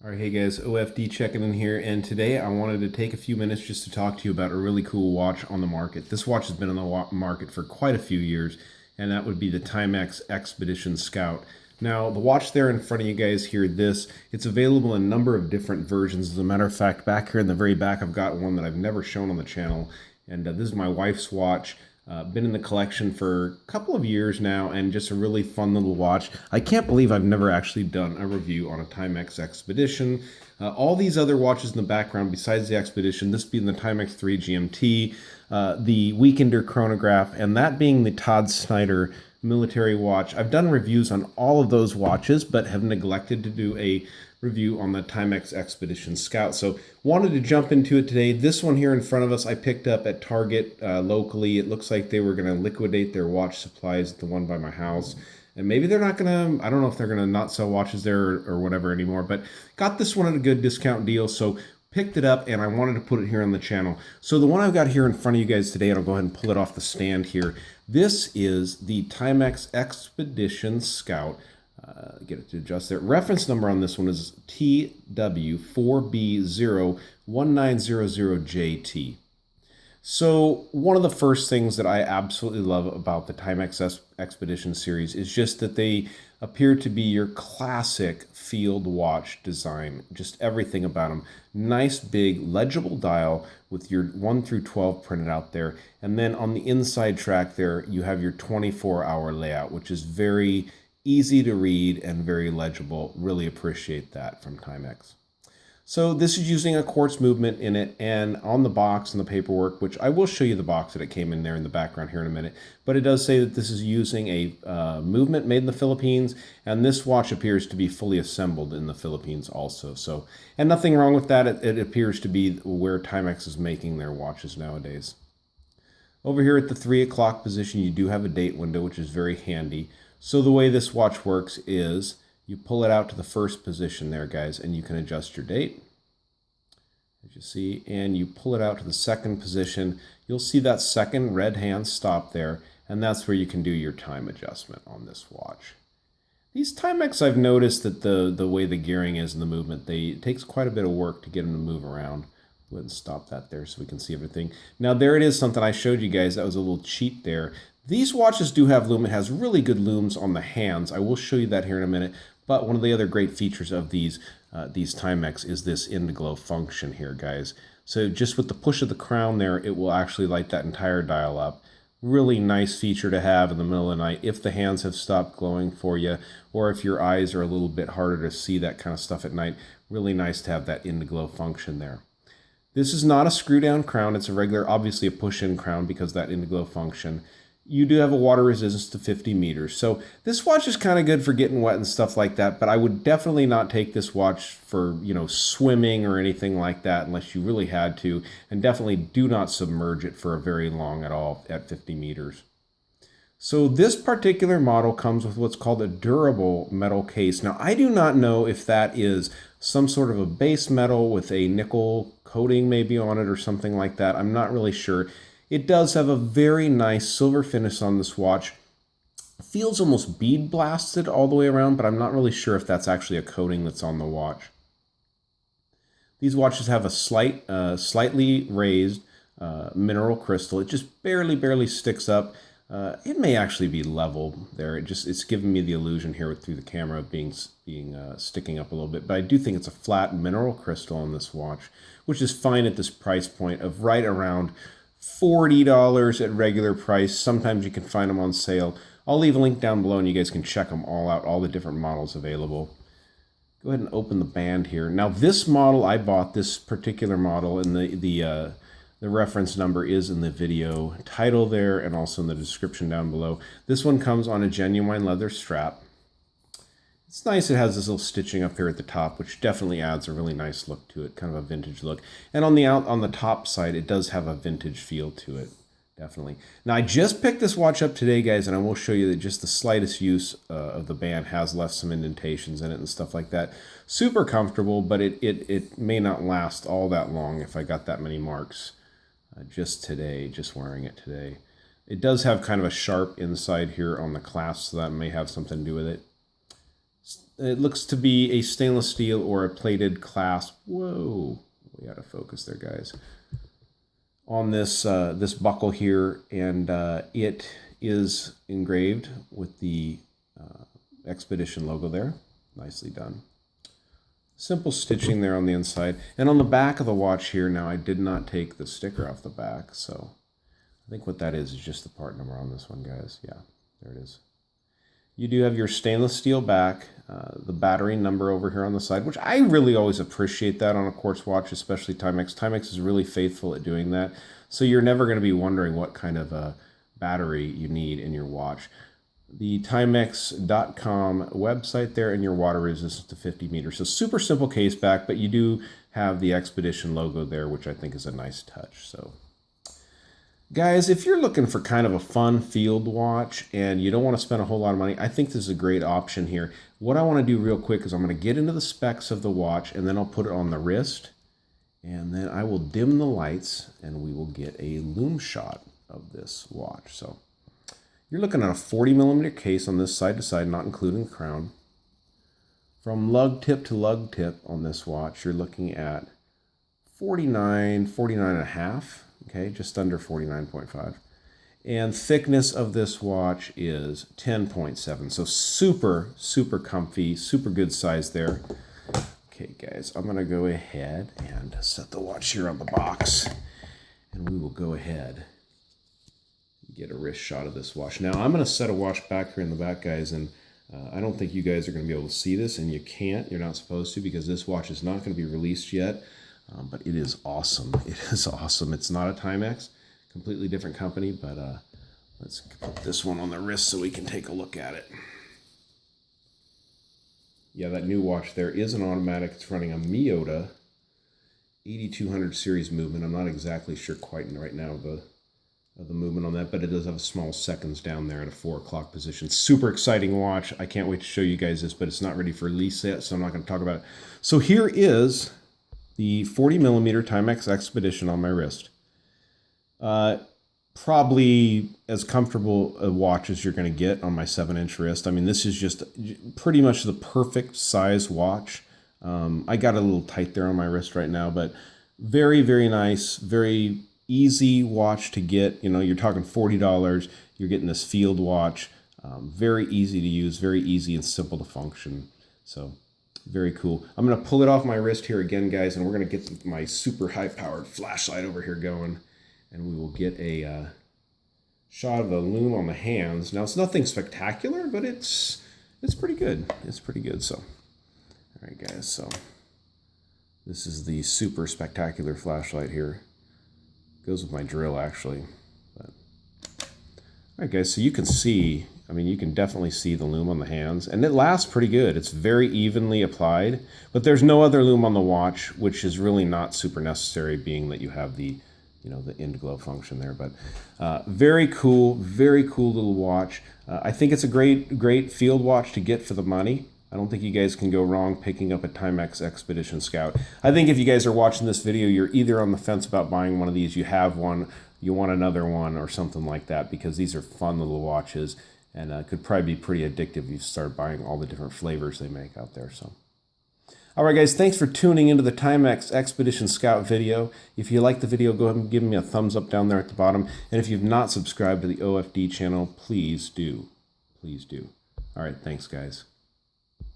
All right, hey guys, OFD checking in here, and today I wanted to take a few minutes just to talk to you about a really cool watch on the market. This watch has been on the market for quite a few years, and that would be the TIMEX Expedition Scout. Now, the watch there in front of you guys here, it's available in a number of different versions. As a matter of fact, back here in the very back, I've got one that I've never shown on the channel, and this is my wife's watch. Been in the collection for a couple of years now, and just a really fun little watch. I can't believe I've never actually done a review on a TIMEX Expedition. All these other watches in the background besides the Expedition, this being the TIMEX 3 GMT, the Weekender chronograph, and that being the Todd Snyder military watch. I've done reviews on all of those watches, but have neglected to do a review on the TIMEX Expedition Scout. So wanted to jump into it today. This one here in front of us, I picked up at Target locally. It looks like they were going to liquidate their watch supplies at the one by my house. And maybe they're not going to, I don't know if they're going to not sell watches there or whatever anymore, but got this one at a good discount deal. So picked it up and I wanted to put it here on the channel. So the one I've got here in front of you guys today, and I'll go ahead and pull it off the stand here. This is the TIMEX Expedition Scout. Get it to adjust there. Reference number on this one is TW4B01900JT. So one of the first things that I absolutely love about the TIMEX Expedition series is just that they appear to be your classic field watch design. Just everything about them. Nice big legible dial with your 1 through 12 printed out there. And then on the inside track there, you have your 24-hour layout, which is very easy to read and very legible. Really appreciate that from TIMEX. So this is using a quartz movement in it, and on the box and the paperwork, which I will show you the box that it came in there in the background here in a minute, but it does say that this is using a movement made in the Philippines, and this watch appears to be fully assembled in the Philippines also. So, and nothing wrong with that. It appears to be where TIMEX is making their watches nowadays. Over here at the 3 o'clock position, you do have a date window, which is very handy. So the way this watch works is you pull it out to the first position there, guys, and you can adjust your date, as you see, and you pull it out to the second position. You'll see that second red hand stop there, and that's where you can do your time adjustment on this watch. These TIMEX, I've noticed that the way the gearing is and the movement, it takes quite a bit of work to get them to move around. Go ahead and stop that there so we can see everything. Now there it is, something I showed you guys. That was a little cheat there. These watches do have loom. It has really good looms on the hands. I will show you that here in a minute. But one of the other great features of these TIMEX is this in-the-glow function here, guys. So just with the push of the crown there, it will actually light that entire dial up. Really nice feature to have in the middle of the night if the hands have stopped glowing for you, or if your eyes are a little bit harder to see that kind of stuff at night. Really nice to have that in-the-glow function there. This is not a screw-down crown. It's a regular, obviously a push-in crown because of that in-the-glow function. You do have a water resistance to 50 meters. So this watch is kind of good for getting wet and stuff like that, but I would definitely not take this watch for, swimming or anything like that unless you really had to, and definitely do not submerge it for a very long at all at 50 meters. So this particular model comes with what's called a durable metal case. Now, I do not know if that is some sort of a base metal with a nickel coating maybe on it or something like that. I'm not really sure. It does have a very nice silver finish on this watch. Feels almost bead blasted all the way around, but I'm not really sure if that's actually a coating that's on the watch. These watches have a slightly raised mineral crystal. It just barely sticks up. It may actually be level there. It's giving me the illusion here through the camera of being sticking up a little bit, but I do think it's a flat mineral crystal on this watch, which is fine at this price point of right around $40 at regular price. Sometimes you can find them on sale. I'll leave a link down below and you guys can check them all out, all the different models available. Go ahead and open the band here. Now this model I bought, this particular model, and the reference number is in the video title there and also in the description down below. This one comes on a genuine leather strap. It's nice it has this little stitching up here at the top, which definitely adds a really nice look to it, kind of a vintage look. And on the top side, it does have a vintage feel to it, definitely. Now, I just picked this watch up today, guys, and I will show you that just the slightest use of the band has left some indentations in it and stuff like that. Super comfortable, but it may not last all that long if I got that many marks just wearing it today. It does have kind of a sharp inside here on the clasp, so that may have something to do with it. It looks to be a stainless steel or a plated clasp. Whoa, way out of focus there, guys. On this this buckle here, and it is engraved with the Expedition logo there. Nicely done. Simple stitching there on the inside. And on the back of the watch here, now I did not take the sticker off the back, so I think what that is just the part number on this one, guys. Yeah, there it is. You do have your stainless steel back, the battery number over here on the side, which I really always appreciate that on a quartz watch, especially Timex. Timex is really faithful at doing that, so you're never going to be wondering what kind of a battery you need in your watch. The Timex.com website there, and your water resistance to 50 meters. So super simple case back, but you do have the Expedition logo there, which I think is a nice touch. So guys, if you're looking for kind of a fun field watch and you don't want to spend a whole lot of money, I think this is a great option here. What I want to do real quick is I'm going to get into the specs of the watch, and then I'll put it on the wrist, and then I will dim the lights, and we will get a loom shot of this watch. So you're looking at a 40 millimeter case on this side to side, not including the crown. From lug tip to lug tip on this watch, you're looking at 49 and a half. Okay, just under 49.5. And thickness of this watch is 10.7. So super, super comfy, super good size there. Okay, guys, I'm going to go ahead and set the watch here on the box. And we will go ahead and get a wrist shot of this watch. Now, I'm going to set a watch back here in the back, guys, and I don't think you guys are going to be able to see this, and you can't. You're not supposed to, because this watch is not going to be released yet. But it is awesome. It is awesome. It's not a Timex, completely different company, but let's put this one on the wrist so we can take a look at it. Yeah, that new watch there is an automatic. It's running a Miyota 8200 series movement. I'm not exactly sure quite right now of the movement on that, but it does have a small seconds down there at a 4 o'clock position. Super exciting watch. I can't wait to show you guys this, but it's not ready for release yet, so I'm not going to talk about it. So here is the 40 millimeter Timex Expedition on my wrist. Probably as comfortable a watch as you're going to get on my 7-inch wrist. I mean, this is just pretty much the perfect size watch. I got a little tight there on my wrist right now, but very, very nice, very easy watch to get. You know, you're talking $40. You're getting this field watch. Very easy to use, very easy and simple to function. So very cool. I'm going to pull it off my wrist here again, guys, and we're going to get my super high-powered flashlight over here going, and we will get a shot of the loom on the hands. Now, it's nothing spectacular, but it's pretty good. It's pretty good. So, all right, guys, so this is the super spectacular flashlight here. Goes with my drill, actually. But all right, guys, so you can see, I mean, you can definitely see the loom on the hands, and it lasts pretty good. It's very evenly applied, but there's no other loom on the watch, which is really not super necessary, being that you have the, you know, the end glow function there. But very cool little watch. I think it's a great field watch to get for the money. I don't think you guys can go wrong picking up a Timex Expedition Scout. I think if you guys are watching this video, you're either on the fence about buying one of these, you have one, you want another one, or something like that, because these are fun little watches. And could probably be pretty addictive if you start buying all the different flavors they make out there. So, all right, guys, thanks for tuning into the Timex Expedition Scout video. If you like the video, go ahead and give me a thumbs up down there at the bottom. And if you've not subscribed to the OFD channel, please do. Please do. All right, thanks, guys.